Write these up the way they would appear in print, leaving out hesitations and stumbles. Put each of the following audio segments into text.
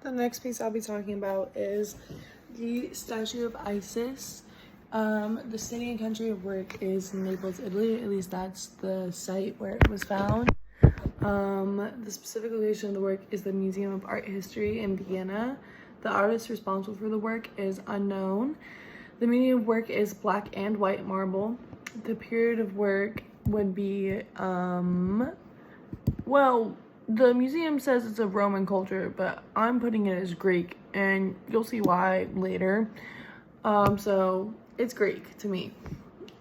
The next piece I'll be talking about is the statue of Isis. The city and country of work is Naples, Italy. At least that's the site where it was found. The specific location of the work is the Museum of Art History in Vienna. The artist responsible for the work is unknown. The medium of work is black and white marble. The period of work would be, well, the museum says it's a Roman culture, but I'm putting it as Greek, and you'll see why later. So it's Greek to me.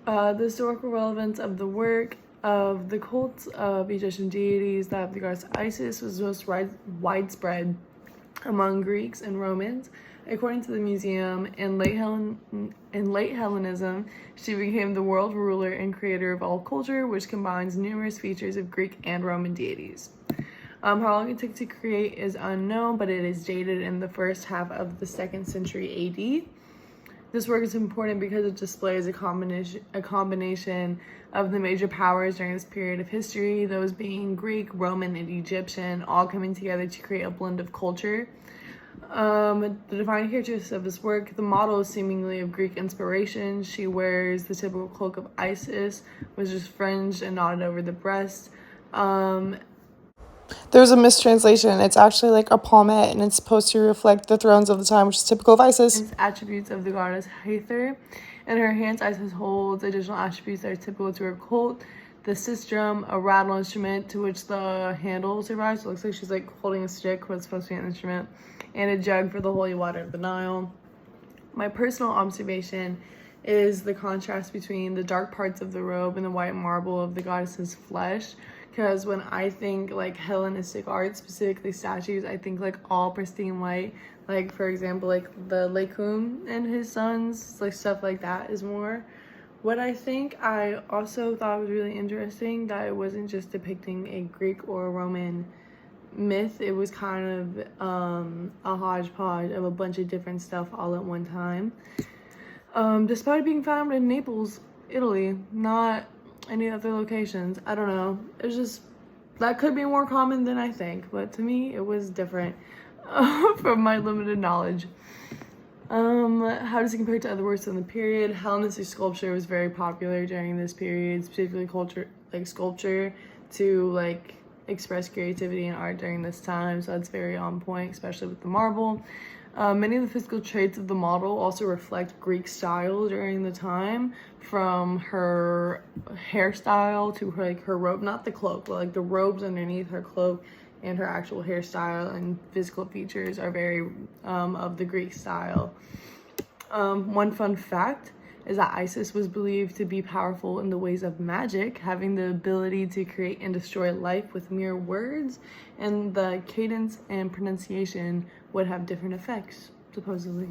The historical relevance of the work of the cults of Egyptian deities that of the goddess Isis was most widespread among Greeks and Romans. According to the museum, in late Hellenism, she became the world ruler and creator of all culture, which combines numerous features of Greek and Roman deities. How long it took to create is unknown, but it is dated in the first half of the 2nd century AD. This work is important because it displays a combination of the major powers during this period of history, those being Greek, Roman, and Egyptian, all coming together to create a blend of culture. The defining characteristics of this work: the model is seemingly of Greek inspiration. She wears the typical cloak of Isis, which is fringed and knotted over the breast. There's a mistranslation. It's actually like a palmette, and it's supposed to reflect the thrones of the time, which is typical of Isis. Attributes of the goddess Hathor. In her hands, Isis holds additional attributes that are typical to her cult: the sistrum, a rattle instrument to which the handle survives. So it looks like she's like holding a stick, what's supposed to be an instrument, and a jug for the holy water of the Nile. My personal observation is the contrast between the dark parts of the robe and the white marble of the goddess's flesh. Because when I think like Hellenistic art, specifically statues, I think like all pristine white. Like, for example, like the Laocoon and his sons, like stuff like that is more what I think. I also thought was really interesting that it wasn't just depicting a Greek or a Roman myth. It was kind of a hodgepodge of a bunch of different stuff all at one time. Despite being found in Naples, Italy, not any other locations. I don't know. It's just, that could be more common than I think, but to me it was different from my limited knowledge. How does it compare to other works in the period? Hellenistic sculpture was very popular during this period, specifically sculpture to like express creativity and art during this time, so that's very on point, especially with the marble. Many of the physical traits of the model also reflect Greek style during the time, from her hairstyle to her robe, not the cloak, but like the robes underneath her cloak, and her actual hairstyle and physical features are very of the Greek style. One fun fact is that Isis was believed to be powerful in the ways of magic, having the ability to create and destroy life with mere words, and the cadence and pronunciation would have different effects, supposedly.